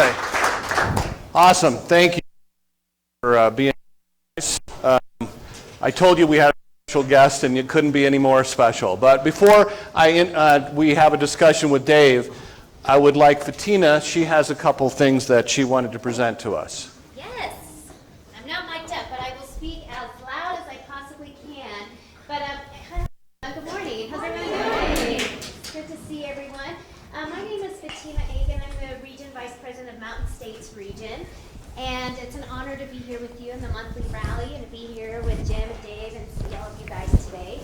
Okay. Awesome. Thank you for being nice. I told you we had a special guest, and it couldn't be any more special. But before we have a discussion with Dave, I would like Fatina. She has a couple things that she wanted to present to us. Yes. I'm not mic'd up, but I will speak as loud as I possibly can. But good morning. How's everyone doing? Good to see everyone. My name is Fatima Agan. I'm the Region Vice President of Mountain States Region. And it's an honor to be here with you in the monthly rally and to be here with Jim and Dave and see all of you guys today.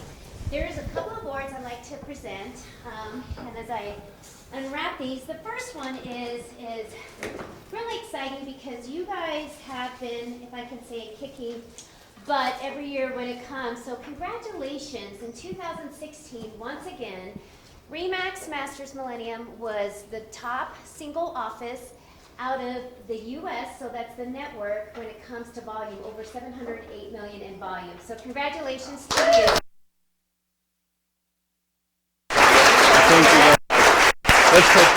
There's a couple of awards I'd like to present. And as I unwrap these, the first one is really exciting because you guys have been, if I can say it, kicking butt every year when it comes. So congratulations. In 2016, once again, RE/MAX Masters Millennium was the top single office out of the U.S., so that's the network, when it comes to volume, over 708 million in volume. So congratulations to you. Thank you. Let's take.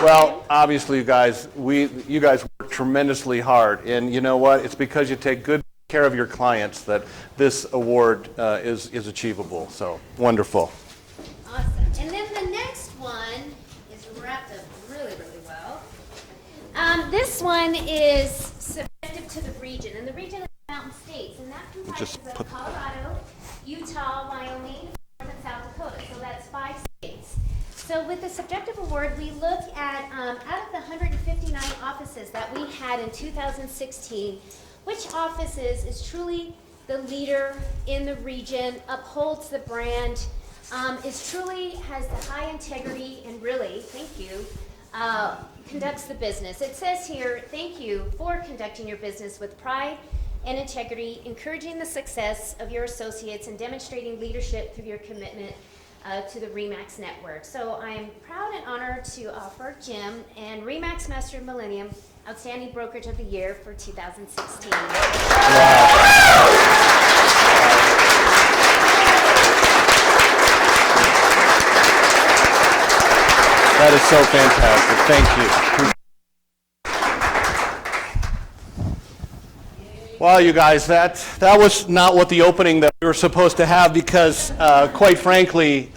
Well, obviously, you guys work tremendously hard, and you know what? It's because you take good care of your clients that this award is achievable. So wonderful. Awesome. And then the next one is wrapped up really, really well. This one is subjective to the region, and the region is the Mountain States, and that comprises of Colorado, Utah, Wyoming, North and South Dakota. So that's 5 states. So with the subjective award, we look at, out of the 159 offices that we had in 2016, which offices is truly the leader in the region, upholds the brand, is truly has the high integrity, and really, thank you, conducts the business. It says here, thank you for conducting your business with pride and integrity, encouraging the success of your associates, and demonstrating leadership through your commitment to the RE/MAX network. So I'm proud and honored to offer Jim and RE/MAX Master Millennium Outstanding Brokerage of the Year for 2016. Wow. That is so fantastic. Thank you. Well, you guys, that was not what the opening that we were supposed to have, because quite frankly,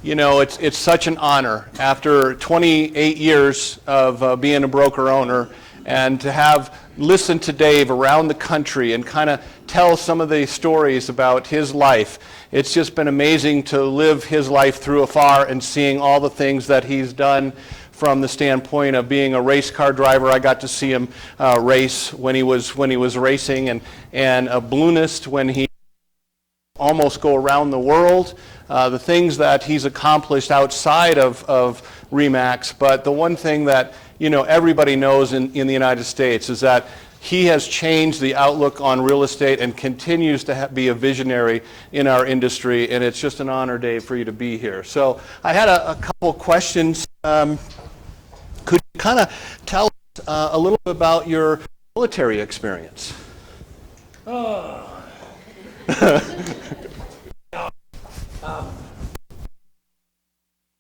you know, it's such an honor after 28 years of being a broker owner, and to have listened to Dave around the country and kind of tell some of the stories about his life. It's just been amazing to live his life through afar and seeing all the things that he's done from the standpoint of being a race car driver. I got to see him race when he was racing, and a balloonist when he almost go around the world. The things that he's accomplished outside of RE/MAX, but the one thing that everybody knows in the United States is that he has changed the outlook on real estate and continues to be a visionary in our industry, and it's just an honor, Dave, for you to be here. So I had a couple questions. Could you kind of tell us a little bit about your military experience?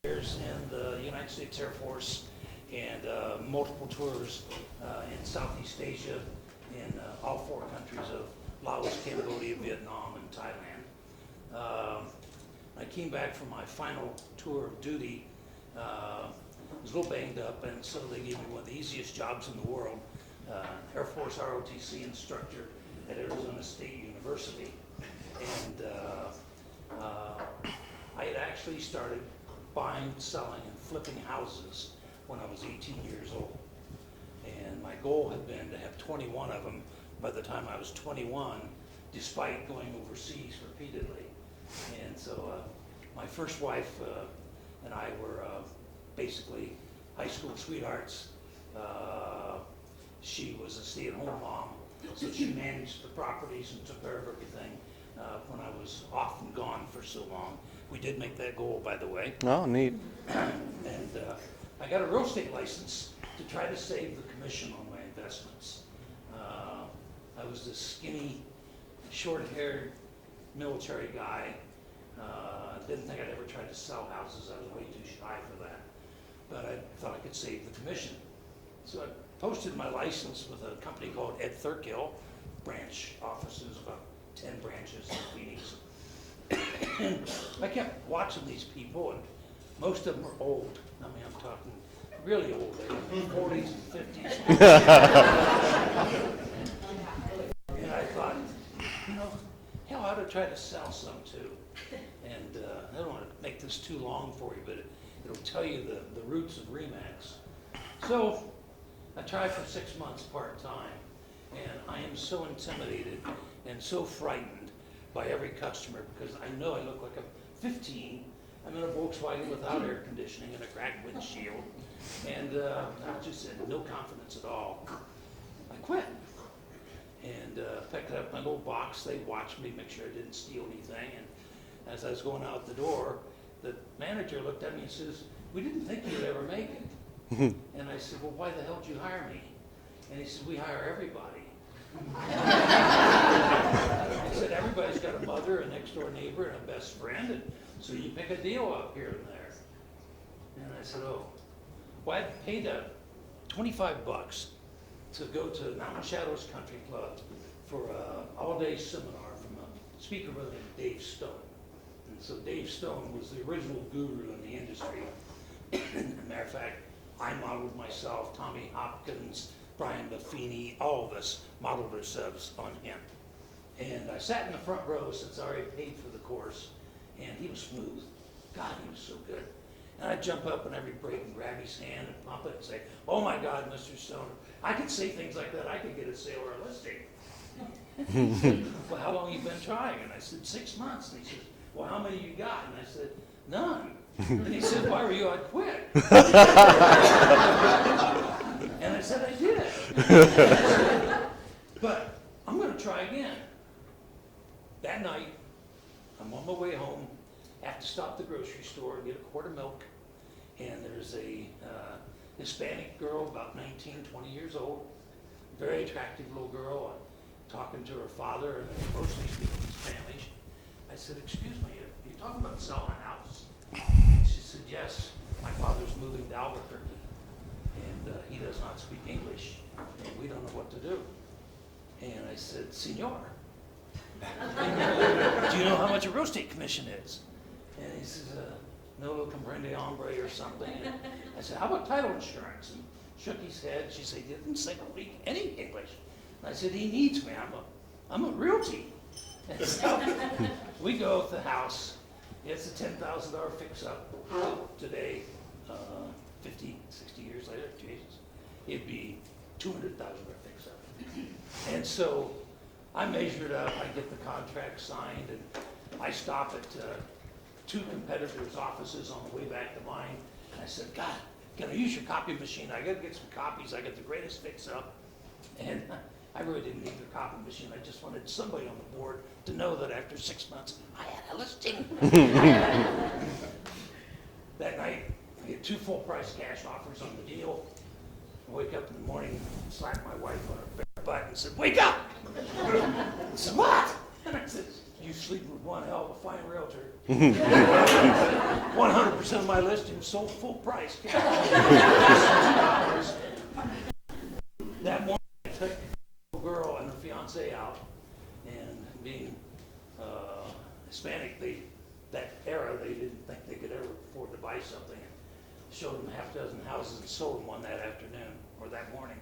Years in the United States Air Force, and multiple tours in Southeast Asia, in all 4 countries of Laos, Cambodia, Vietnam, and Thailand. I came back from my final tour of duty. I was a little banged up, and so they gave me one of the easiest jobs in the world, Air Force ROTC instructor at Arizona State University. And I had actually started buying, selling, and flipping houses when I was 18 years old. And my goal had been to have 21 of them by the time I was 21, despite going overseas repeatedly. And so my first wife and I were basically high school sweethearts. She was a stay-at-home mom, so she managed the properties and took care of everything when I was off and gone for so long. We did make that goal, by the way. Oh, neat. And I got a real estate license to try to save the commission on my investments. I was this skinny, short-haired military guy Didn't think I'd ever try to sell houses. I was way too shy for that. But I thought I could save the commission. So I posted my license with a company called Ed Thurkill, branch offices, about 10 branches in Phoenix. And I kept watching these people, and most of them are old. I mean, I'm talking really old. They were in their 40s and 50s. And I thought, you know, hell, I ought to try to sell some too. And I don't want to make this too long for you, but it'll tell you the roots of Remax. So I tried for 6 months part-time, and I am so intimidated and so frightened by every customer because I know I look like I'm 15. I'm in a Volkswagen without air conditioning and a cracked windshield, and I just had no confidence at all. I quit and picked up my little box. They watched me, make sure I didn't steal anything, and as I was going out the door, the manager looked at me and says, "We didn't think you'd ever make it." And I said, "Well, why the hell did you hire me?" And he said, "We hire everybody." I said, "Everybody's got a mother, a next door neighbor, and a best friend, and so you pick a deal up here and there." And I said, "Oh." Well, I paid 25 bucks to go to Mountain Shadows Country Club for an all-day seminar from a speaker by the name of Dave Stone. And so Dave Stone was the original guru in the industry. As a matter of fact, I modeled myself, Tommy Hopkins, Brian Buffini, all of us modeled ourselves on him. And I sat in the front row since I already paid for the course, and he was smooth. God, he was so good. And I'd jump up in every break and grab his hand and pump it and say, "Oh my God, Mr. Stone, I could say things like that. I could get a sale or a listing." He said, "Well, how long you been trying?" And I said, 6 months. And he said, "Well, how many you got?" And I said, "None." And he said, "Why were you? I'd quit." And I said, "I did." But I'm going to try again. That night, I'm on my way home. I have to stop at the grocery store and get a quart of milk. And there's a Hispanic girl, about 19, 20 years old, very attractive little girl, talking to her father and mostly speaking Spanish. I said, "Excuse me, you're talking about selling a house?" She said, "Yes, my father's moving to Albuquerque, and he does not speak English, and we don't know what to do." And I said, "Senor, do you know how much a real estate commission is?" And he says, "No lo comprende hombre," or something. And I said, "How about title insurance?" And shook his head. She said, "He didn't speak any English." And I said, "He needs me. I'm a realty." And so we go to the house. It's a $10,000 fix-up today, 50, 60 years later, Jesus. It'd be $200,000 fix-up. And so I measure it up, I get the contract signed, and I stop at 2 competitors' offices on the way back to mine. And I said, "God, can I use your copy machine? I got to get some copies. I got the greatest fix-up." And I really didn't need the copy machine. I just wanted somebody on the board to know that after 6 months, I had a listing. That night, I get 2 full-price cash offers on the deal. I wake up in the morning, slap my wife on her bare butt and said, "Wake up!" I said, "What?" And I said, "You sleeping with one hell of a fine realtor." 100% of my listings sold full price. $2. That morning, I took a girl and her fiance out, and being Hispanic, that era, they didn't think they could ever afford to buy something. Showed them half a dozen houses and sold them one that afternoon or that morning.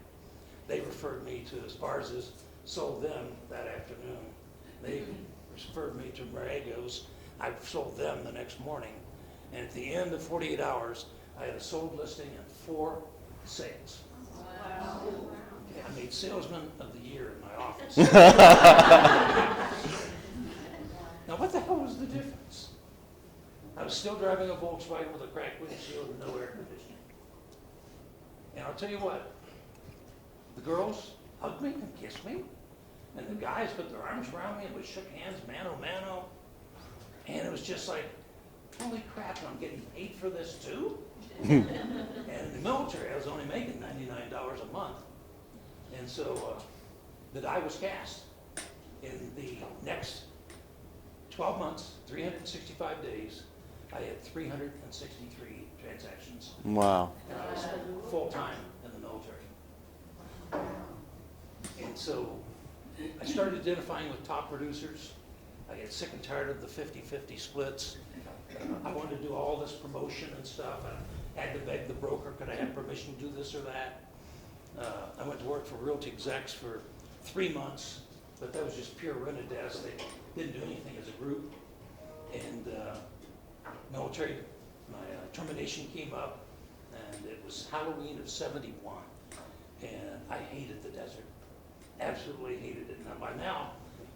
They referred me to Esparza's, sold them that afternoon. They referred me to Maragos. I sold them the next morning. And at the end of 48 hours, I had a sold listing and 4 sales. Wow. Okay, I made Salesman of the Year in my office. Now, what the hell was the difference? I was still driving a Volkswagen with a cracked windshield and no air conditioning. And I'll tell you what, the girls hugged me and kissed me, and the guys put their arms around me and we shook hands, mano a mano. And it was just like, holy crap, I'm getting paid for this too? And in the military, I was only making $99 a month. And so the die was cast. In the next 12 months, 365 days, I had 363 transactions. Wow. And I was full-time in the military. And so I started identifying with top producers. I got sick and tired of the 50-50 splits. I wanted to do all this promotion and stuff. I had to beg the broker, could I have permission to do this or that? I went to work for Realty Execs for 3 months, but that was just pure rent-a-desk. They didn't do anything as a group. And military, my termination came up, and it was Halloween of '71. And I hated the desert, absolutely hated it. Now, by now,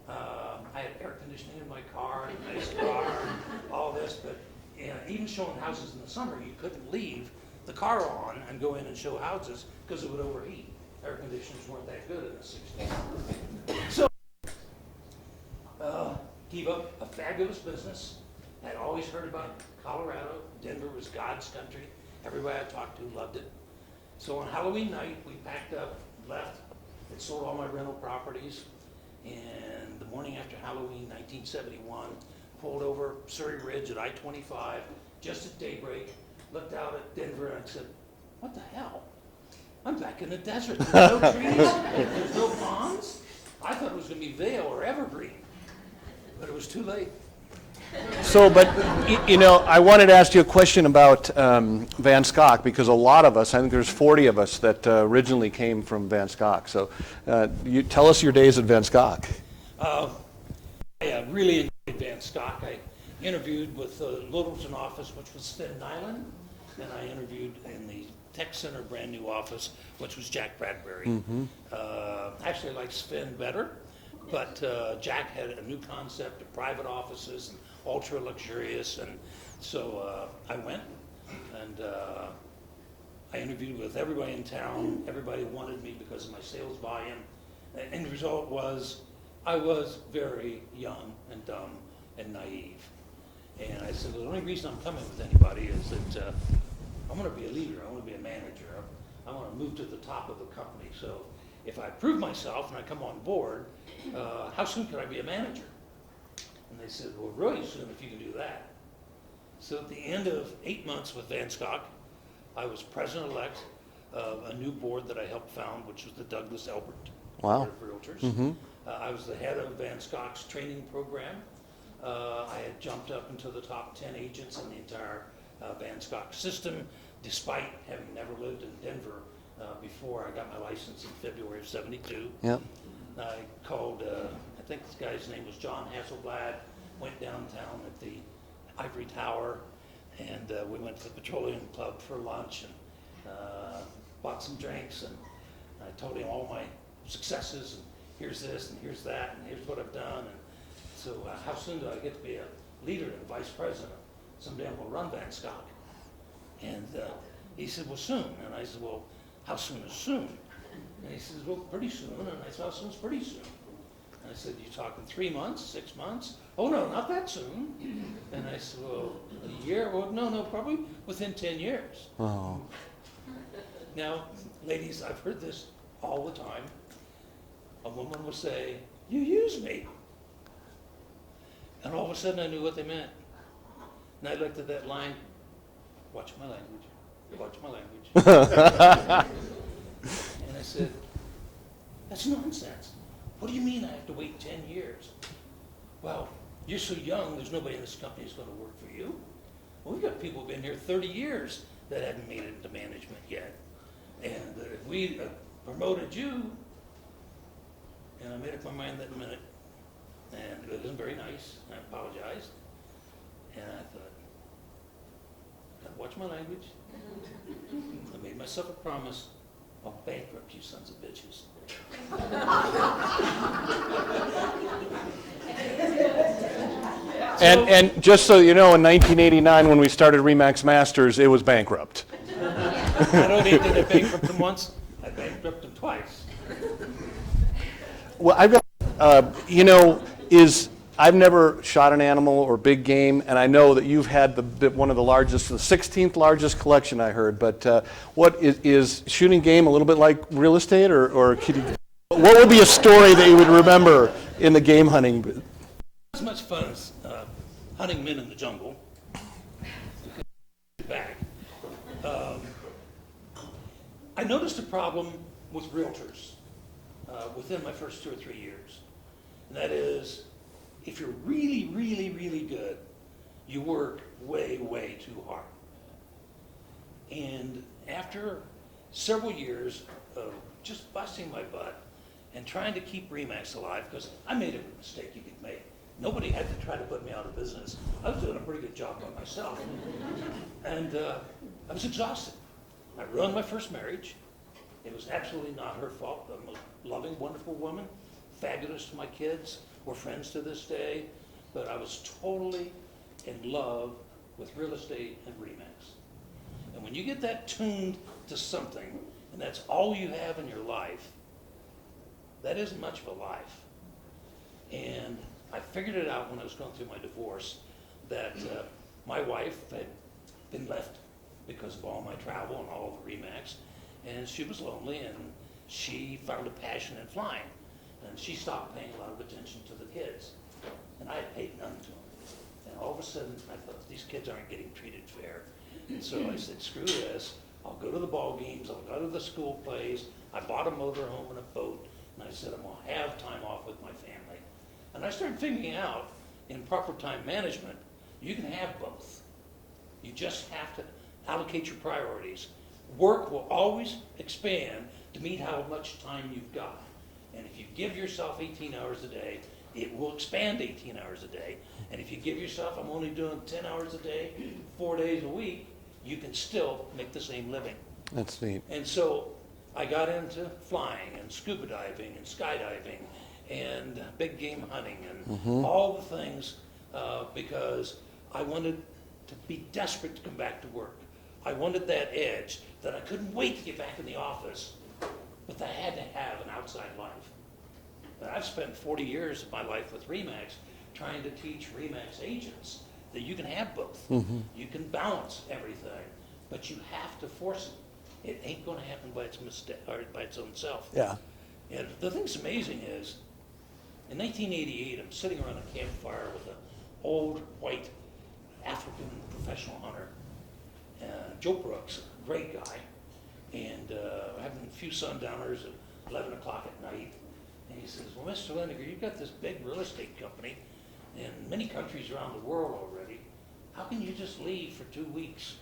I had air conditioning in my car, and a nice car, all this, but even showing houses in the summer, you couldn't leave the car on and go in and show houses because it would overheat. Air conditioners weren't that good in the 60s. So, gave up a fabulous business. I'd always heard about Colorado. Denver was God's country. Everybody I talked to loved it. So on Halloween night, we packed up, left, and sold all my rental properties. And the morning after Halloween, 1971, pulled over Surrey Ridge at I-25, just at daybreak, looked out at Denver, and I said, what the hell? I'm back in the desert. There's no trees, there's no ponds. I thought it was going to be Vail or Evergreen, but it was too late. So, but, you know, I wanted to ask you a question about Van Schok, because a lot of us, I think there's 40 of us that originally came from Van Schok. So you tell us your days at Van Schok. I really enjoyed Van Schok. I interviewed with the Littleton office, which was Sven Nyland, and I interviewed in the Tech Center brand new office, which was Jack Bradbury. Mm-hmm. Actually, I like Sven better, but Jack had a new concept of private offices and ultra luxurious, and so I went and I interviewed with everybody in town. Everybody wanted me because of my sales volume. The end result was I was very young and dumb and naive. And I said, well, the only reason I'm coming with anybody is that I want to be a leader, I want to be a manager, I want to move to the top of the company. So if I prove myself and I come on board, how soon can I be a manager? And they said, well, really soon if you can do that. So at the end of 8 months with Van Schok, I was president-elect of a new board that I helped found, which was the Douglas Elbert Board of Realtors. Mm-hmm. I was the head of Van Schok's training program. I had jumped up into the top 10 agents in the entire Van Schok system, despite having never lived in Denver before I got my license in February of '72. Yep. I called, I think this guy's name was John Hasselblad, went downtown at the Ivory Tower, and we went to the Petroleum Club for lunch and bought some drinks, and I told him all my successes, and here's this, and here's that, and here's what I've done. And so how soon do I get to be a leader and vice president? Someday I'm going to run Van Schok. And he said, well, soon. And I said, well, how soon is soon? And he says, well, pretty soon. And I said, how soon is pretty soon? And I said, you talking 3 months, 6 months? Oh, no, not that soon. And I said, well, a year? Well, no, probably within 10 years. Oh. Now, ladies, I've heard this all the time. A woman will say, you use me. And all of a sudden I knew what they meant. And I looked at that line, watch my language, watch my language. And I said, that's nonsense. What do you mean I have to wait 10 years? Well, you're so young, there's nobody in this company who's going to work for you. Well, we've got people who've been here 30 years that haven't made it into management yet. And if we promoted you, and I made up my mind that minute, and it wasn't very nice, I apologized. And I thought, gotta watch my language. I made myself a promise, I'll bankrupt you sons of bitches. And just so you know, in 1989 when we started Remax Masters, it was bankrupt. Not only did I bankrupt them once, I bankrupted them twice. Well, I've got, I've never shot an animal or big game, and I know that you've had one of the largest, the 16th largest collection I heard, but what is shooting game a little bit like real estate, or what would be a story that you would remember in the game hunting? As much fun as hunting men in the jungle. Back. I noticed a problem with realtors within my first 2 or 3 years. And that is, if you're really, really, really good, you work way, way too hard. And after several years of just busting my butt and trying to keep RE/MAX alive, because I made every mistake you could make. Nobody had to try to put me out of business. I was doing a pretty good job by myself. And I was exhausted. I ruined my first marriage. It was absolutely not her fault. I'm a loving, wonderful woman, fabulous to my kids. We're friends to this day. But I was totally in love with real estate and RE/MAX. And when you get that tuned to something, and that's all you have in your life, that isn't much of a life. And I figured it out when I was going through my divorce that my wife had been left because of all my travel and all the RE/MAX, and she was lonely, and she found a passion in flying, and she stopped paying a lot of attention to the kids, and I had paid none to them. And all of a sudden, I thought, these kids aren't getting treated fair. And so I said, screw this, I'll go to the ball games, I'll go to the school plays. I bought a motorhome and a boat, and I said, I'm gonna have time off with my family. And I started figuring out, in proper time management, you can have both. You just have to allocate your priorities. Work will always expand to meet how much time you've got. And if you give yourself 18 hours a day, it will expand 18 hours a day. And if you give yourself, I'm only doing 10 hours a day, 4 days a week, you can still make the same living. That's neat. And so I got into flying and scuba diving and skydiving and big game hunting and all the things because I wanted to be desperate to come back to work. I wanted that edge that I couldn't wait to get back in the office, but I had to have an outside life. And I've spent 40 years of my life with RE/MAX trying to teach RE/MAX agents that you can have both. You can balance everything, but you have to force it. It ain't going to happen by its mistake or by its own self. Yeah. And the thing's amazing is, in 1988, I'm sitting around a campfire with an old white African professional hunter, Joe Brooks, great guy, and having a few sundowners at 11 o'clock at night. And he says, well, Mr. Lenniger, you've got this big real estate company in many countries around the world already. How can you just leave for 2 weeks?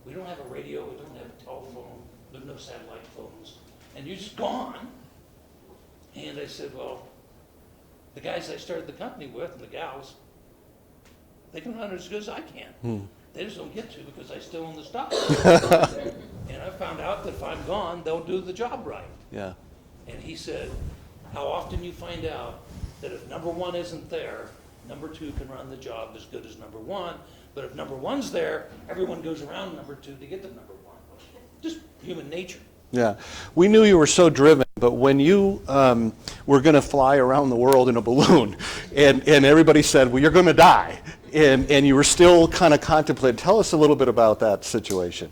We don't have a radio, we don't have a telephone, there's no satellite phones, and you're just gone. And I said, well, the guys I started the company with, and the gals, they can hunt as good as I can. They just don't get to because I still own the stock. And I found out that if I'm gone, they'll do the job right. Yeah. And he said, how often you find out that if number one isn't there, number two can run the job as good as number one. But if number one's there, everyone goes around number two to get to number one. Just human nature. Yeah. We knew you were so driven, but when you were going to fly around the world in a balloon, and everybody said, well, you're going to die, and you were still kind of contemplating. Tell us a little bit about that situation.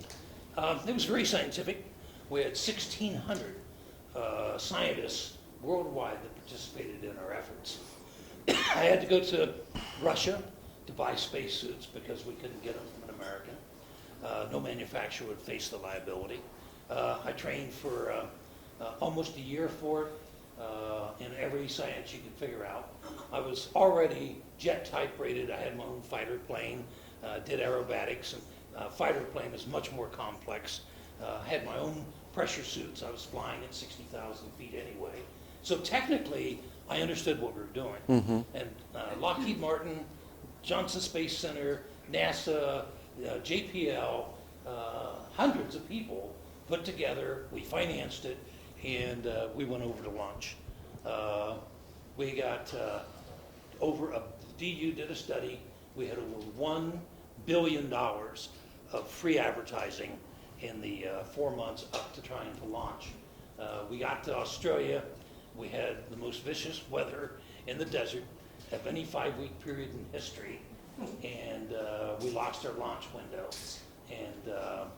It was very scientific. We had 1,600 scientists worldwide that participated in our efforts. I had to go to Russia to buy spacesuits because we couldn't get them from an American. No manufacturer would face the liability. I trained for almost a year for it in every science you could figure out. I was already jet type rated. I had my own fighter plane, did aerobatics, and fighter plane is much more complex. I had my own pressure suits. I was flying at 60,000 feet anyway. So technically, I understood what we were doing. And Lockheed Martin, Johnson Space Center, NASA, JPL, hundreds of people put together, we financed it, and we went over to launch. We got DU did a study, we had over $1 billion of free advertising in the 4 months up to trying to launch. We got to Australia, we had the most vicious weather in the desert of any 5-week period in history, and we lost our launch window. And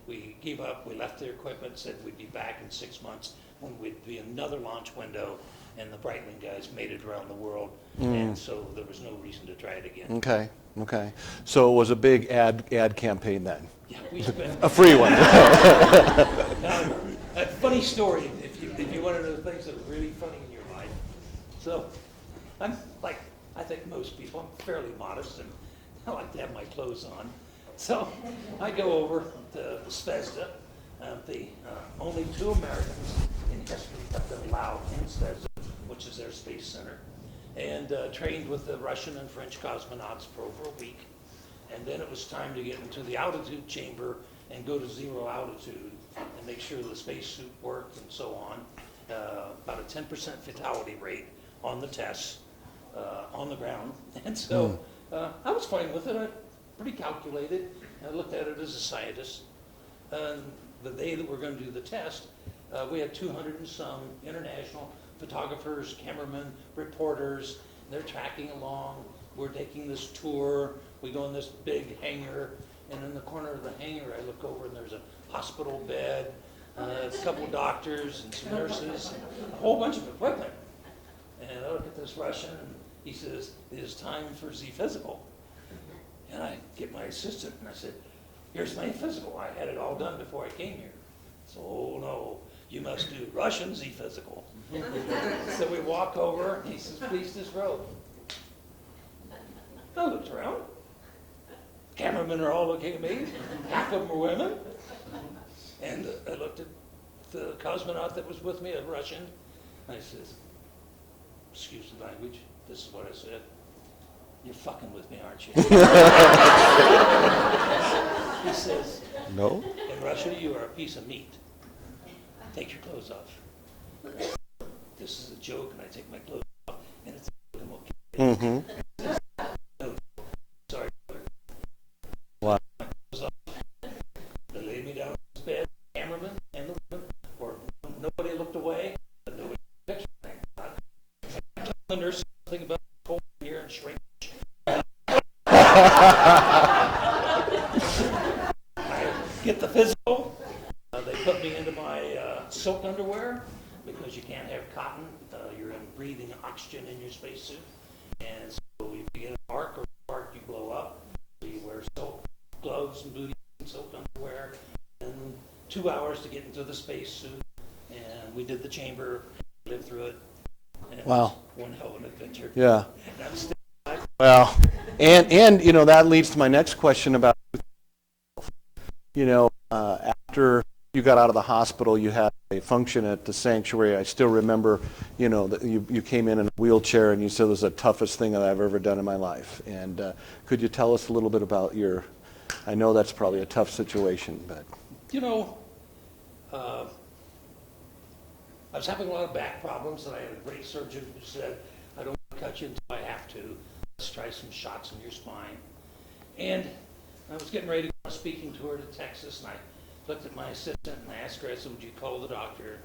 we gave up, we left the equipment, said we'd be back in 6 months when we'd be another launch window, and the Breitling guys made it around the world, and so there was no reason to try it again. Okay, okay. So it was a big ad campaign then? Yeah, we spent. A free one? Now, a funny story, if you want to know things that are really funny in your life. So, I'm like, I think most people, I'm fairly modest, and I like to have my clothes on. So, I go over to Zvezda, the only two Americans in history have been allowed in Zvezda, which is their space center, and trained with the Russian and French cosmonauts for over a week. And then it was time to get into the altitude chamber and go to 0 altitude and make sure the spacesuit worked and so on. About a 10% fatality rate on the tests on the ground. And so I was fine with it. I pretty calculated. I looked at it as a scientist. The day that we're going to do the test, we had 200 and some international photographers, cameramen, reporters. They're tracking along. We're taking this tour. We go in this big hangar, and in the corner of the hangar, I look over and there's a hospital bed, a couple doctors and some nurses, and a whole bunch of equipment. And I look at this Russian, and he says, "It is time for the physical." And I get my assistant, and I said, "Here's my physical. I had it all done before I came here." So, "Oh no, you must do Russian Z physical." So we walk over, and he says, "Please disrobe." I looked around. Cameramen are all looking at me. Half of them are women. And I looked at the cosmonaut that was with me, a Russian. And I says, "Excuse the language, this is what I said. You're fucking with me, aren't you?" He says, No? "In Russia, you are a piece of meat. Take your clothes off." This is a joke, and I take my clothes off, and it's a joke, I'm okay. Mm-hmm. Sorry. Wow. They laid me down on this bed, the cameraman and the women, or nobody looked away, but nobody took a picture. Thank God. I told the nurse something about cold here and shrink. I get the physical. They put me into my silk underwear because you can't have cotton. You're breathing oxygen in your spacesuit. And so if you get a spark, you blow up. So you wear silk gloves and booties and silk underwear. And 2 hours to get into the spacesuit. And we did the chamber, lived through it. And it was one hell of an adventure. Yeah. And I'm still alive. Well, and you know, that leads to my next question about, you know, after you got out of the hospital, you had a function at the sanctuary. I still remember, you know, that you came in a wheelchair and you said it was the toughest thing that I've ever done in my life. And could you tell us a little bit about I know that's probably a tough situation, but. You know, I was having a lot of back problems, and I had a great surgeon who said, "I don't want to cut you until I have to. Let's try some shots in your spine." And I was getting ready to go on a speaking tour to Texas, and I looked at my assistant and I asked her, I said, "Would you call the doctor?"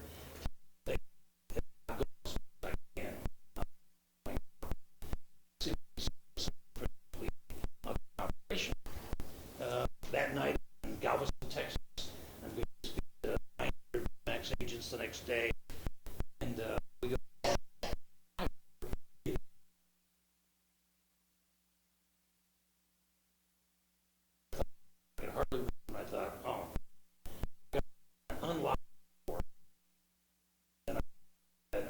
That night in Galveston, Texas, I'm going to speak to 900 max agents the next day, and we go. I could hardly move, and I thought, "Oh, unlock the door." And I had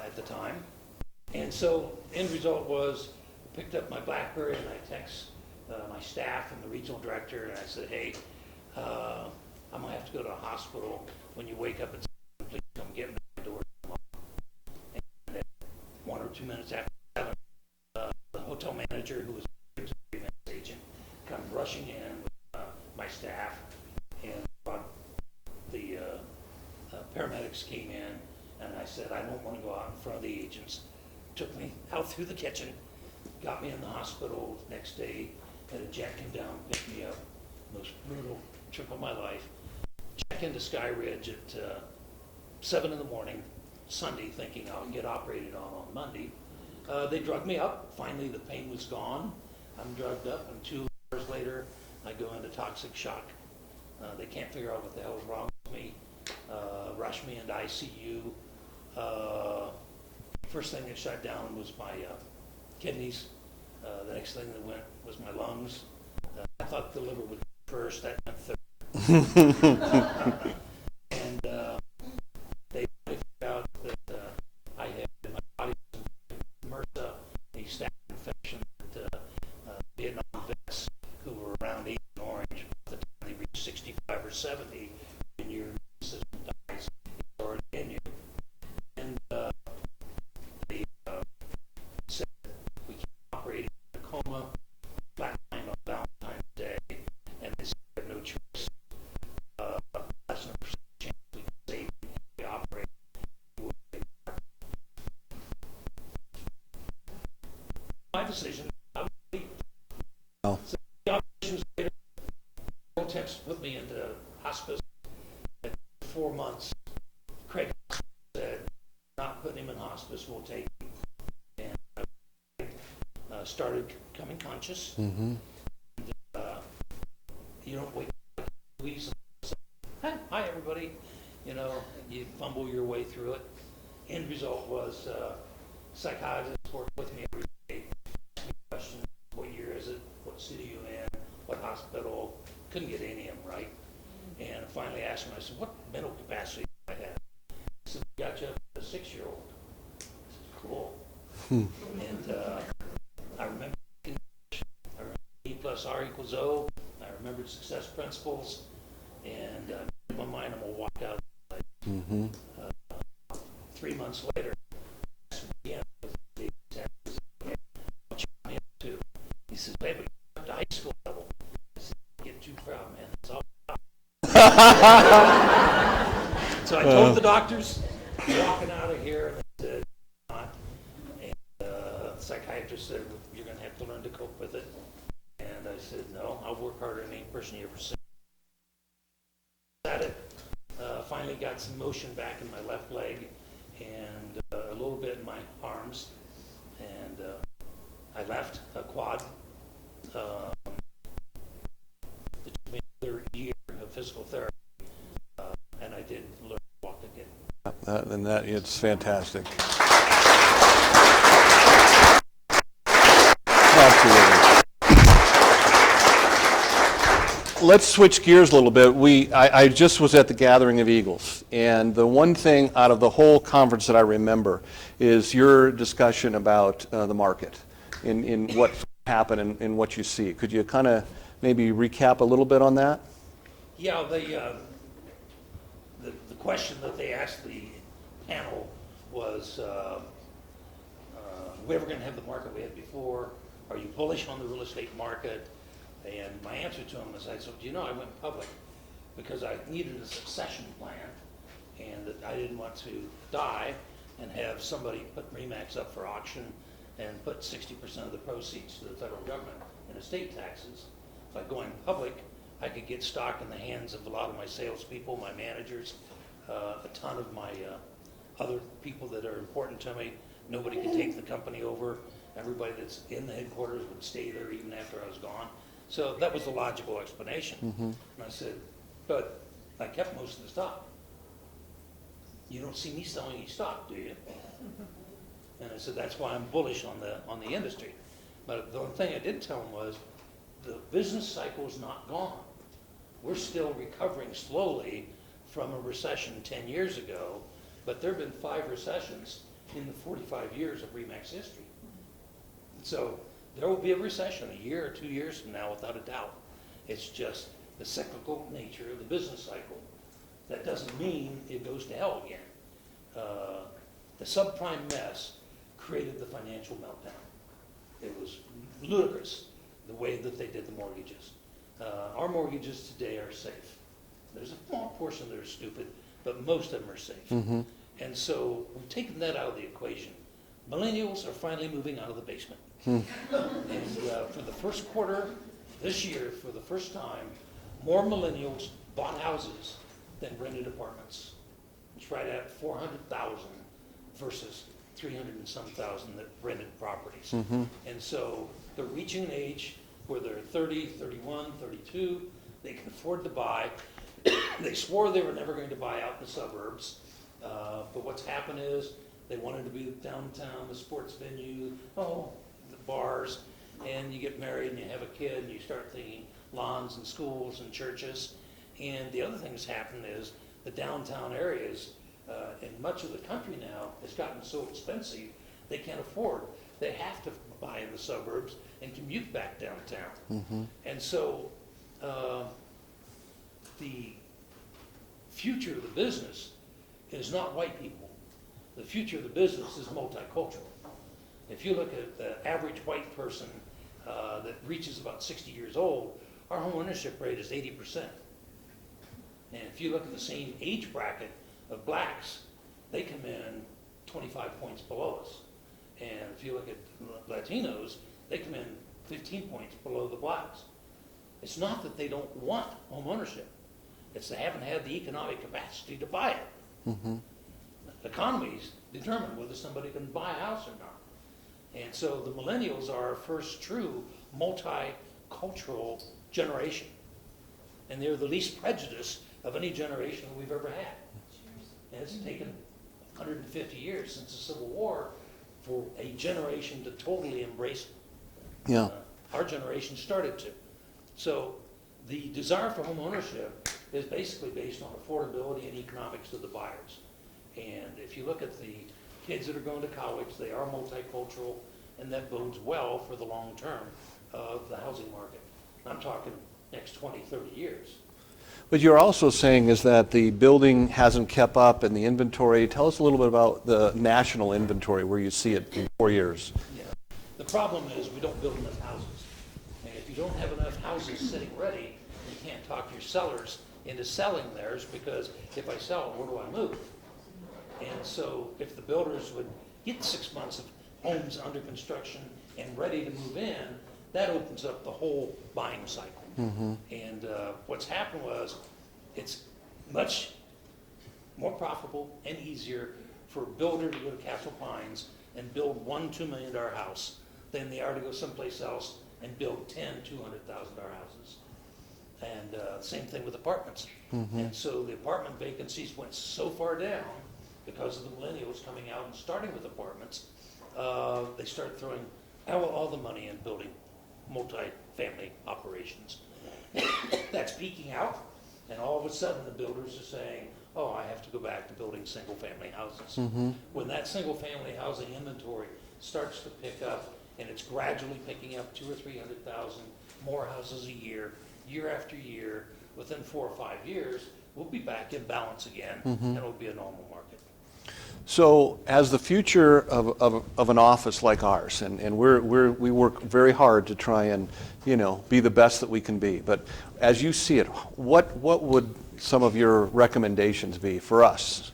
at the time. And so end result was I picked up my BlackBerry and I text my staff and the regional director, and I said, "Hey, I'm gonna have to go to a hospital. When you wake up at 7, please come get me at the door tomorrow." And at 1 or 2 minutes after 7, the hotel manager, who was a events agent, come rushing in with my staff, and the paramedics came in, and I said, "I don't want to go out in front of the agents." Took me out through the kitchen, got me in the hospital. Next day, had a jet come down, pick me up. Most brutal trip of my life. Check into Sky Ridge at 7 in the morning, Sunday, thinking I'll get operated on Monday. They drugged me up. Finally, the pain was gone. I'm drugged up, and 2 hours later, I go into toxic shock. They can't figure out what the hell is wrong with me. Rush me into ICU. First thing that shut down was my kidneys. The next thing that went was my lungs. I thought the liver would go first. That went third. And they figured out that I had in my body MRSA, a staph infection that Vietnam vets who were around Agent Orange by the time they reached 65 or 70, and your immune system dies, it's already in you. And they said we keep operating in a coma, flatline on Valentine's Day, and they said we have no choice. Less than a percent chance we can save you if we operate. My decision, I would leave. Oh. So the operations later, attempts to put me into hospice. At 4 months, Craig said, not putting him in hospice, we'll take him. And I started becoming conscious. Mm-hmm. You don't wait weeks and say, hi everybody. You know, you fumble your way through it. End result was psychiatrists worked with me every day. Asked me questions, what year is it? What city are you in? What hospital? Couldn't get any of them right. And finally asked him, I said, what mental capacity do I have? He said, we got you up to a 6-year-old. I said, cool. And I remember E plus R equals O. I remembered success principles. And in my mind, I'm going to walk out. Mm-hmm. 3 months later, I asked him again, he said, what you want me up to? He says, hey, but you're up to high school level. I said, get too proud, man. It's all So I told the doctors, walking out of here, and they said, not. And the psychiatrist said, you're going to have to learn to cope with it. And I said, no, I'll work harder than any person you ever seen. At it, finally got some motion back in my left leg and a little bit in my arms. And I left a quad. It took me another year of physical therapy, and I did learn to walk again. It's fantastic. Absolutely. Let's switch gears a little bit. I just was at the Gathering of Eagles, and the one thing out of the whole conference that I remember is your discussion about the market, in what happened and what you see. Could you kind of maybe recap a little bit on that? Yeah, the question that they asked the panel was, we ever going to have the market we had before? Are you bullish on the real estate market? And my answer to him was, I said, you know, I went public because I needed a succession plan, and that I didn't want to die and have somebody put RE/MAX up for auction and put 60% of the proceeds to the federal government in estate taxes. By going public, I could get stock in the hands of a lot of my salespeople, my managers, a ton of my other people that are important to me. Nobody could take the company over. Everybody that's in the headquarters would stay there even after I was gone. So that was the logical explanation. Mm-hmm. And I said, but I kept most of the stock. You don't see me selling any stock, do you? And I said, that's why I'm bullish on the industry. But the one thing I did tell him was, the business cycle is not gone. We're still recovering slowly from a recession 10 years ago, but there have been 5 recessions in the 45 years of RE/MAX history. So there will be a recession a year or 2 years from now, without a doubt. It's just the cyclical nature of the business cycle. That doesn't mean it goes to hell again. The subprime mess created the financial meltdown. It was ludicrous the way that they did the mortgages. Our mortgages today are safe. There's a small portion that are stupid, but most of them are safe. Mm-hmm. And so we've taken that out of the equation. Millennials are finally moving out of the basement. And for the first quarter this year, for the first time, more millennials bought houses than rented apartments. It's right at 400,000 versus 300 and some thousand that rented properties. And so they're reaching an age where they're 30, 31, 32, they can afford to buy. They swore they were never going to buy out in the suburbs, but what's happened is they wanted to be downtown, the sports venue, the bars, and you get married and you have a kid and you start thinking lawns and schools and churches. And the other thing that's happened is the downtown areas in much of the country now has gotten so expensive they can't afford. They have to buy in the suburbs and commute back downtown. And so the future of the business is not white people. The future of the business is multicultural. If you look at the average white person that reaches about 60 years old, our home ownership rate is 80%. And if you look at the same age bracket of blacks, they come in 25 points below us. And if you look at Latinos, they come in 15 points below the blacks. It's not that they don't want home ownership. It's they haven't had the economic capacity to buy it. The economies determine whether somebody can buy a house or not. And so the millennials are our first true multicultural generation. And they're the least prejudiced of any generation we've ever had. And it's taken 150 years since the Civil War for a generation to totally embrace it. Yeah. Our generation started to. So the desire for home ownership is basically based on affordability and economics of the buyers. And if you look at the kids that are going to college, they are multicultural, and that bodes well for the long term of the housing market. I'm talking next 20, 30 years. But you're also saying is that the building hasn't kept up in the inventory. Tell us a little bit about the national inventory where you see it in 4 years. Yeah. The problem is we don't build enough houses. And if you don't have enough houses sitting ready, you can't talk your sellers into selling theirs, because if I sell it, where do I move? And so if the builders would get 6 months of homes under construction and ready to move in, that opens up the whole buying cycle. And what's happened was it's much more profitable and easier for a builder to go to Castle Pines and build one $2 million house than they are to go someplace else and build 10 $200,000 houses. And same thing with apartments. And so the apartment vacancies went so far down because of the millennials coming out and starting with apartments. They started throwing all the money in building multi-family operations. That's peaking out, and all of a sudden the builders are saying, oh, I have to go back to building single-family houses. When that single-family housing inventory starts to pick up, and it's gradually picking up 200,000 or 300,000 more houses a year, year after year, within 4 or 5 years, we'll be back in balance again, and it'll be a normal market. So as the future of an office like ours, and we work very hard to try and, be the best that we can be, but as you see it, what would some of your recommendations be for us?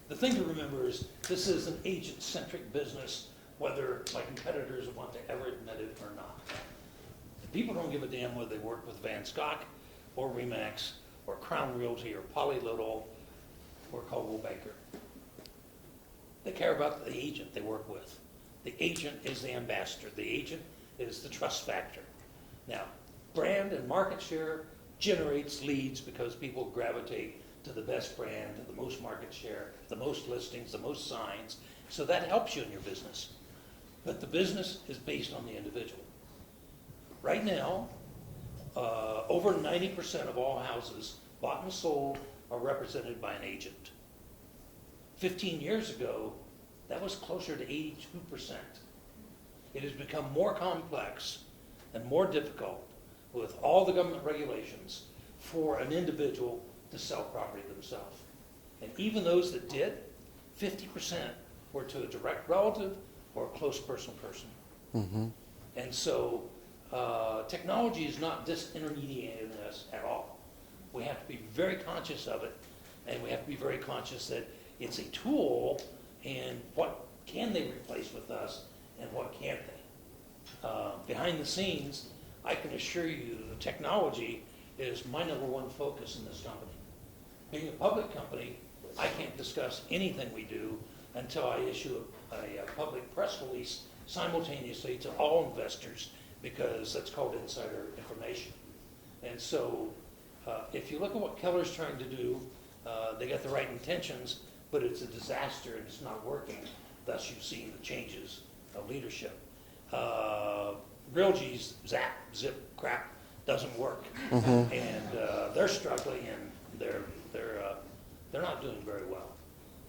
The thing to remember is this is an agent-centric business, whether my competitors want to ever admit it or not. People don't give a damn whether they work with Van Schok or Remax or Crown Realty or Poly Little or Coldwell Banker. They care about the agent they work with. The agent is the ambassador. The agent is the trust factor. Now, brand and market share generates leads because people gravitate to the best brand, to the most market share, the most listings, the most signs. So that helps you in your business. But the business is based on the individual. Right now, over 90% of all houses bought and sold are represented by an agent. 15 years ago, that was closer to 82%. It has become more complex and more difficult with all the government regulations for an individual to sell property themselves. And even those that did, 50% were to a direct relative or a close person. And so technology is not disintermediating us at all. We have to be very conscious of it, and we have to be very conscious that it's a tool, and what can they replace with us, and what can't they? Behind the scenes, I can assure you the technology is my number one focus in this company. Being a public company, I can't discuss anything we do until I issue a public press release simultaneously to all investors, because that's called insider information. And so if you look at what Keller's trying to do, they got the right intentions, but it's a disaster and it's not working. Thus you've seen the changes of leadership. Realgy's zip crap doesn't work. And they're struggling, and they're not doing very well.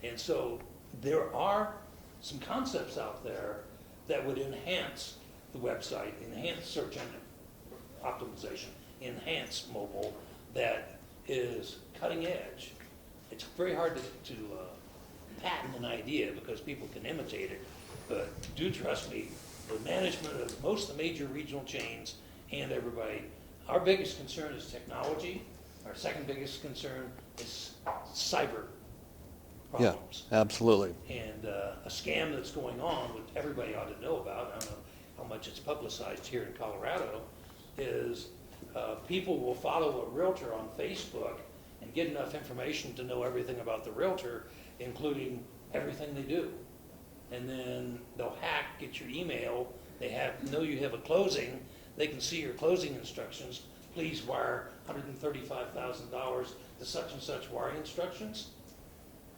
And so there are some concepts out there that would enhance the website, enhance search engine optimization, enhance mobile, that is cutting edge. It's very hard to patent an idea because people can imitate it, but do trust me, the management of most of the major regional chains and everybody, our biggest concern is technology. Our second biggest concern is cyber problems. Yeah, absolutely. And a scam that's going on, which everybody ought to know about, I don't know how much it's publicized here in Colorado, is people will follow a realtor on Facebook and get enough information to know everything about the realtor, including everything they do. And then they'll hack, get your email, know you have a closing, they can see your closing instructions. Please wire $135,000 to such and such wiring instructions.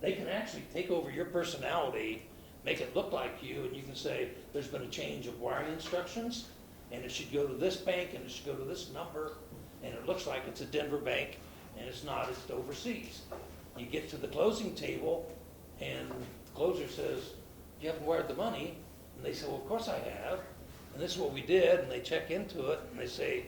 They can actually take over your personality, make it look like you, and you can say, there's been a change of wiring instructions, and it should go to this bank, and it should go to this number, and it looks like it's a Denver bank, and it's not, it's overseas. You get to the closing table, and the closer says, you haven't wired the money, and they say, well, of course I have, and this is what we did, and they check into it, and they say,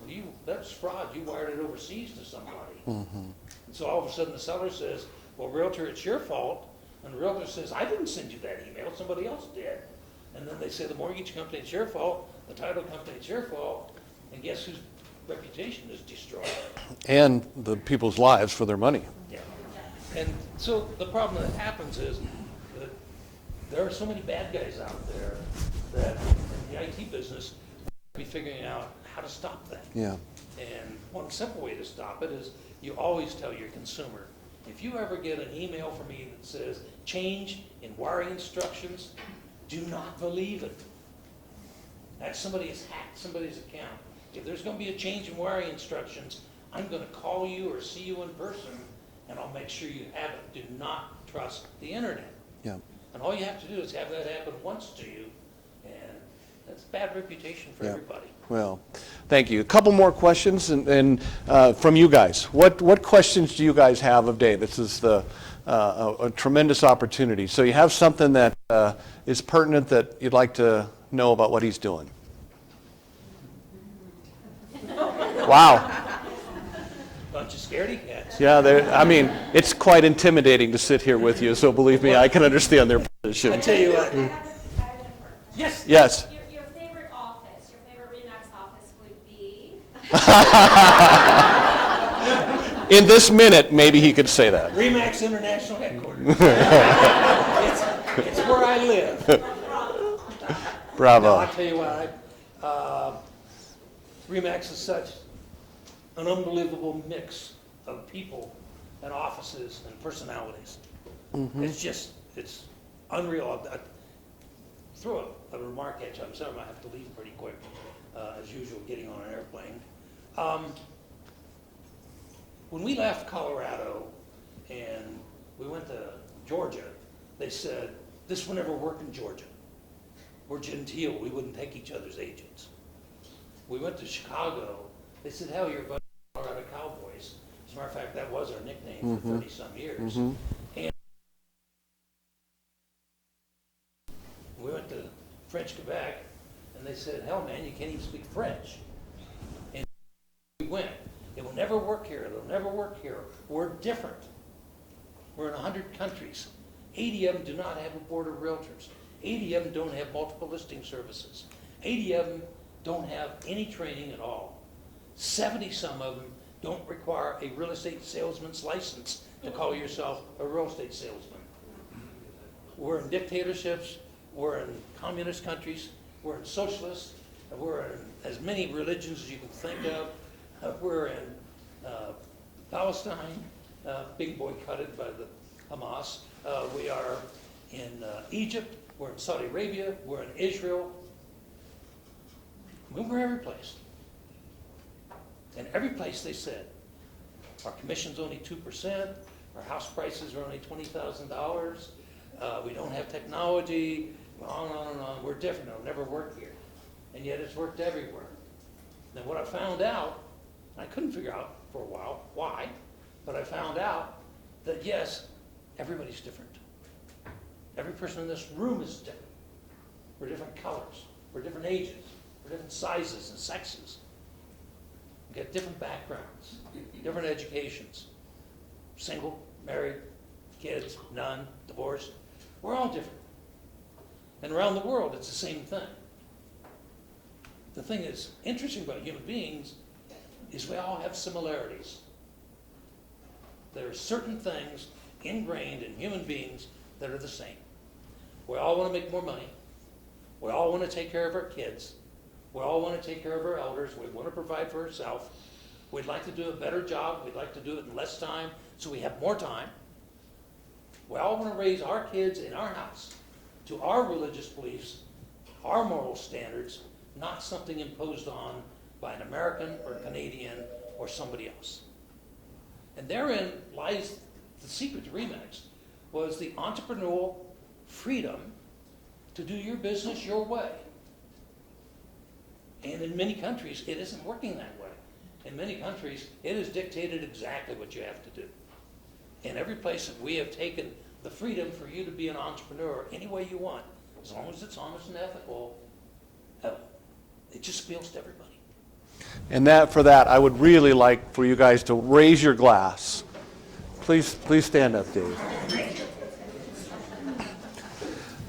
well, that's fraud, you wired it overseas to somebody. And so all of a sudden the seller says, well, realtor, it's your fault, and the realtor says, I didn't send you that email, somebody else did. And then they say, the mortgage company, it's your fault, the title company, it's your fault, and guess whose reputation is destroyed? And the people's lives for their money. Yeah. And so the problem that happens is that there are so many bad guys out there that in the IT business be figuring out how to stop that. Yeah. And one simple way to stop it is you always tell your consumer, if you ever get an email from me that says change in wiring instructions, do not believe it. That somebody has hacked somebody's account. If there's going to be a change in wiring instructions, I'm going to call you or see you in person, and I'll make sure you have it. Do not trust the internet. Yeah. And all you have to do is have that happen once to you, and that's bad reputation for everybody. Well, thank you. A couple more questions, and from you guys. What questions do you guys have of Dave? This is a tremendous opportunity. So you have something that is pertinent that you'd like to know about what he's doing. Wow. Bunch of scaredy cats. Yeah, I mean, it's quite intimidating to sit here with you, so believe me, I can understand their position. I tell you what. Yes. Yes. Your favorite office, your favorite RE/MAX office would be? In this minute, maybe he could say that. RE/MAX International Headquarters. It's where I live. Bravo. No, I tell you what, RE/MAX is such an unbelievable mix of people and offices and personalities. It's unreal. I throw a remark at you. I'm sorry, I might have to leave pretty quick, as usual, getting on an airplane. When we left Colorado and we went to Georgia, they said, this would never work in Georgia. We're genteel, we wouldn't take each other's agents. We went to Chicago, they said, hell, you're a bunch of Colorado Cowboys. As a matter of fact, that was our nickname for 30-some years. And we went to French Quebec, and they said, hell, man, you can't even speak French. And we went. It will never work here. It'll never work here. We're different. We're in 100 countries. 80 of them do not have a board of realtors. 80 of them don't have multiple listing services. 80 of them don't have any training at all. 70-some of them don't require a real estate salesman's license to call yourself a real estate salesman. We're in dictatorships. We're in communist countries. We're in socialists. We're in as many religions as you can think of. We're in Palestine, being boycotted by the Hamas. We are in Egypt. We're in Saudi Arabia. We're in Israel. We're every place. And every place they said, our commission's only 2%, our house prices are only $20,000, we don't have technology, on and on and on. We're different. It'll never work here. And yet it's worked everywhere. Then what I found out, I couldn't figure out for a while why, but I found out that yes, everybody's different. Every person in this room is different. We're different colors. We're different ages. We're different sizes and sexes. We get different backgrounds, different educations. Single, married, kids, none, divorced. We're all different. And around the world, it's the same thing. The thing that's interesting about human beings is we all have similarities. There are certain things ingrained in human beings that are the same. We all want to make more money. We all want to take care of our kids. We all want to take care of our elders. We want to provide for ourselves. We'd like to do a better job. We'd like to do it in less time so we have more time. We all want to raise our kids in our house to our religious beliefs, our moral standards, not something imposed on by an American or Canadian or somebody else. And therein lies the secret to Remax, was the entrepreneurial freedom to do your business your way. And in many countries, it isn't working that way. In many countries, it is dictated exactly what you have to do. In every place that we have taken the freedom for you to be an entrepreneur any way you want, as long as it's honest and ethical, it just appeals to everybody. And for that, I would really like for you guys to raise your glass. Please stand up, Dave.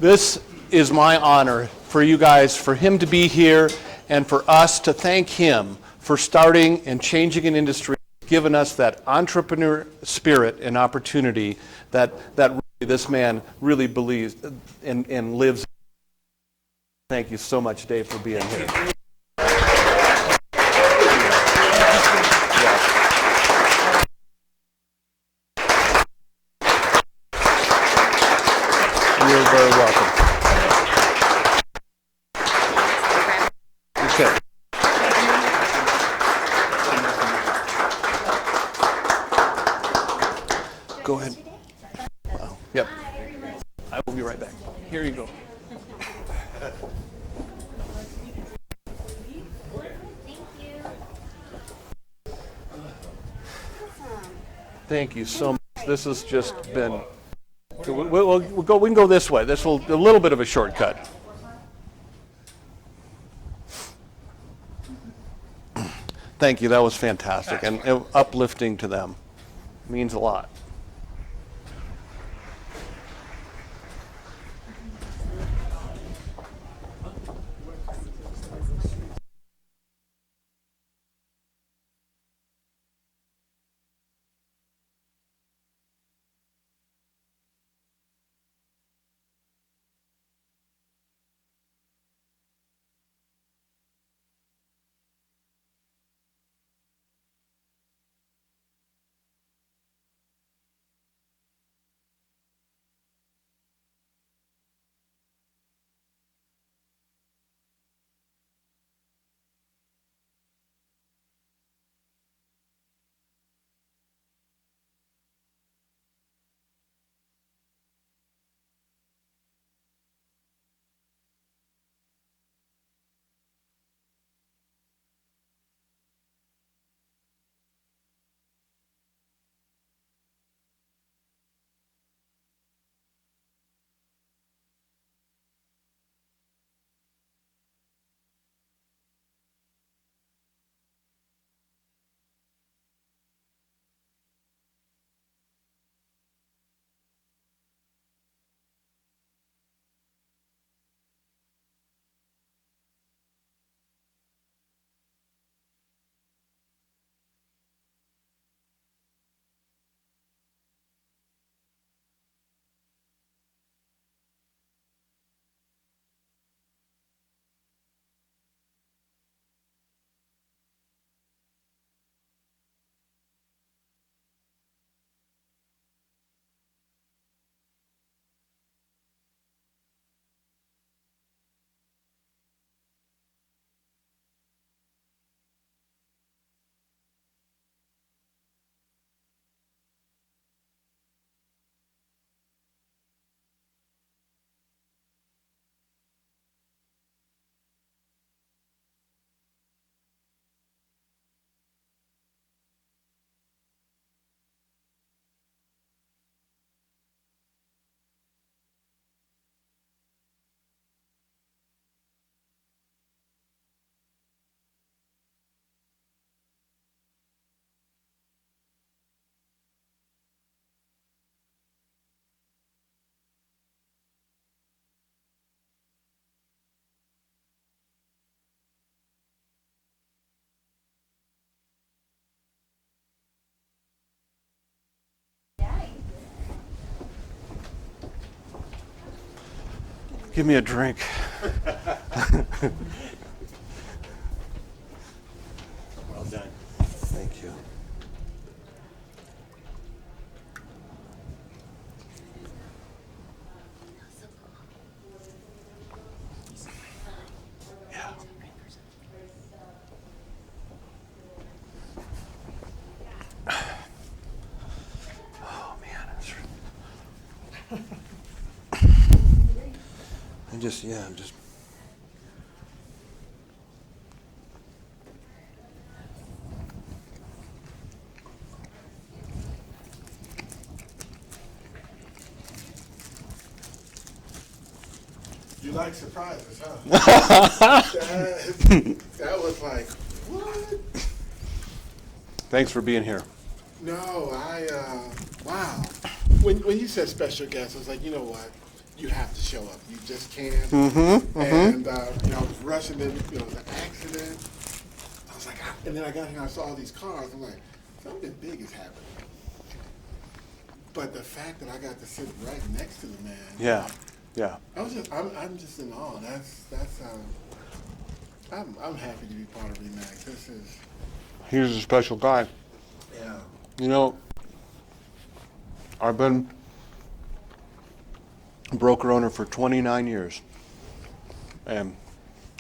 This is my honor for you guys, for him to be here, and for us to thank him for starting and changing an industry, giving us that entrepreneur spirit and opportunity that really this man really believes and lives. Thank you so much, Dave, for being here. You're very welcome. Okay. Go ahead. Wow. Yep. I will be right back. Here you go. Thank you so much. This has just been. We can go this way. This will a little bit of a shortcut. Thank you. That was fantastic and uplifting to them. Means a lot. Give me a drink. Well done. Thank you. Yeah. Oh man, I'm just. You like surprises, huh? that was like, what? Thanks for being here. No, wow. When you said special guest, I was like, you know what? You have to show up. You just can't. And, I was rushing in, the accident. I was like, and then I got here and I saw all these cars. I'm like, something big is happening. But the fact that I got to sit right next to the man. Yeah. I'm just in awe. I'm happy to be part of Remax. He's a special guy. Yeah. I've been a broker owner for 29 years. And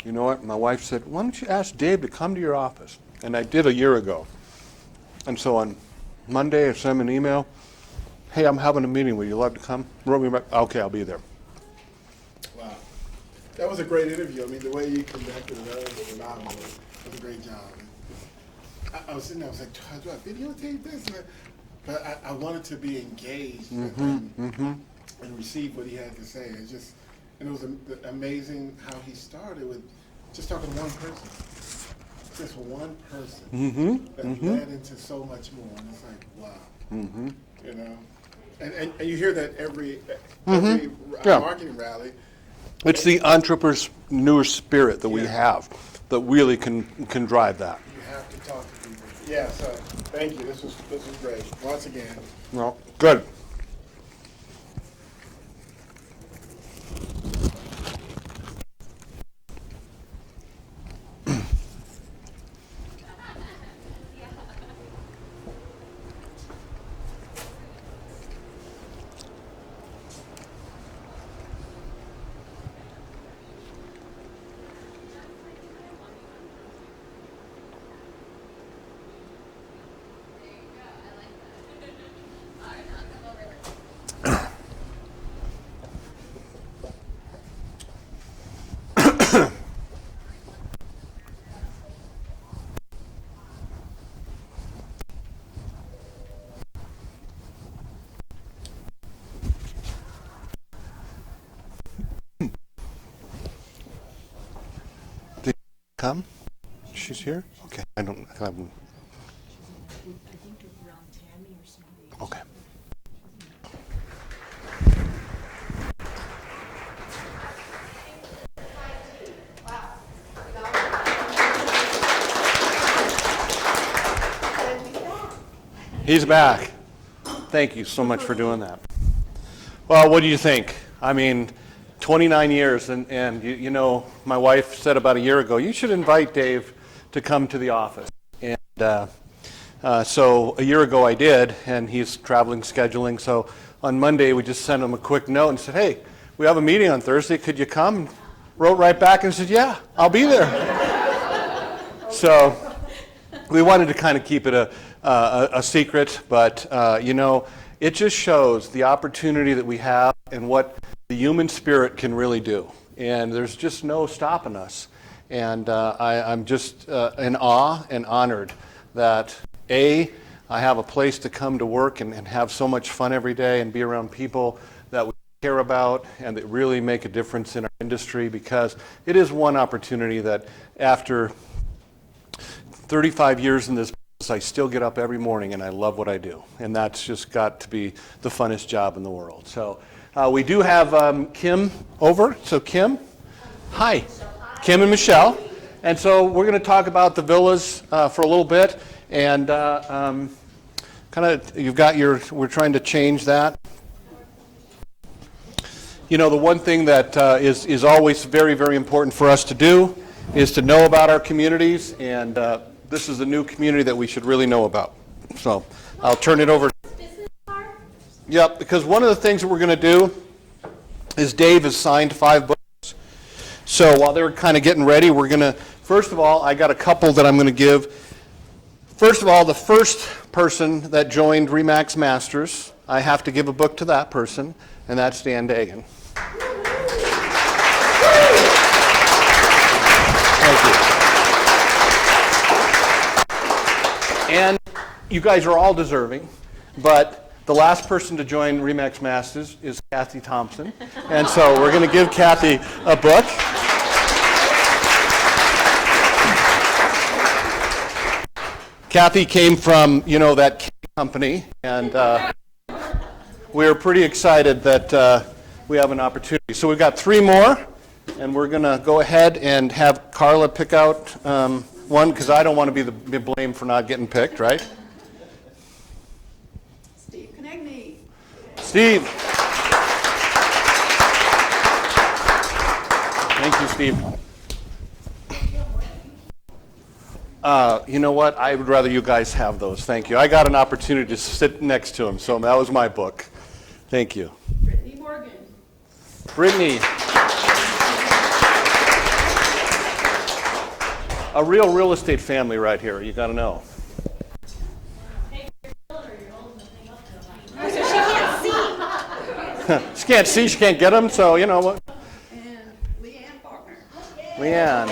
you know what? My wife said, why don't you ask Dave to come to your office? And I did a year ago. And so on Monday, I sent him an email. Hey, I'm having a meeting. Would you love to come? Wrote me back. Okay, I'll be there. Wow. That was a great interview. I mean, the way you conducted it, that was phenomenal. It was a great job. I was sitting there, I was like, do I videotape this? But I wanted to be engaged with him and receive what he had to say. And it was amazing how he started with just talking to one person. Just one person that led into so much more. And it's like, wow. And you hear that every marketing rally. It's the entrepreneur spirit that we have that really can drive that. You have to talk to people. Yeah, so thank you. This was great. Once again. No, good. Come? She's here? Okay. I don't. Okay. He's back. Thank you so much for doing that. Well, what do you think? I mean, 29 years, and you know, my wife said about a year ago, you should invite Dave to come to the office. And so a year ago I did, and he's traveling, scheduling. So on Monday we just sent him a quick note and said, hey, we have a meeting on Thursday. Could you come? And wrote right back and said, yeah, I'll be there. So we wanted to kind of keep it a secret, but you know, it just shows the opportunity that we have and what the human spirit can really do. And there's just no stopping us. And I'm just in awe and honored that I have a place to come to work and have so much fun every day and be around people that we care about and that really make a difference in our industry, because it is one opportunity that after 35 years in this business, I still get up every morning and I love what I do. And that's just got to be the funnest job in the world. So we do have Kim over. So Kim, hi. Kim and Michelle. And so we're going to talk about the villas for a little bit. And kind of, you've got we're trying to change that. You know, the one thing that is always very, very important for us to do is to know about our communities, and this is a new community that we should really know about. So I'll turn it over. Business card? Yep, because one of the things that we're going to do is Dave has signed 5 books. So while they're kind of getting ready, we're going to, first of all, I got a couple that I'm going to give. First of all, the first person that joined RE/MAX Masters, I have to give a book to that person, and that's Dan Dagan. Thank you. And you guys are all deserving, but the last person to join RE/MAX Masters is Kathy Thompson, and so we're going to give Kathy a book. Kathy came from, you know, that cake company, and we're pretty excited that we have an opportunity. So we've got 3 more, and we're going to go ahead and have Carla pick out one, because I don't want to be blamed for not getting picked, right? Steve. Thank you, Steve. You know what? I would rather you guys have those. Thank you. I got an opportunity to sit next to him, so that was my book. Thank you. Brittany Morgan. Brittany. A real estate family right here. You got to know. She can't see, she can't get them, so you know what. And Leanne Faulkner. Leanne.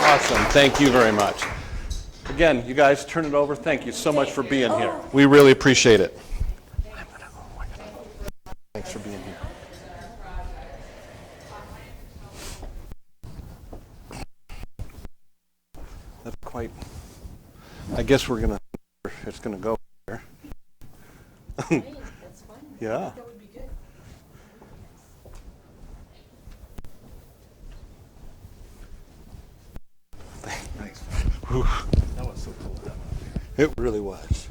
Awesome, thank you very much. Again, you guys turn it over. Thank you so much for being here. We really appreciate it. Thanks for being here. That's quite, I guess we're gonna, it's gonna go here. That's fine. Yeah. That would be good. Thanks. Whew. That was so cool. It really was.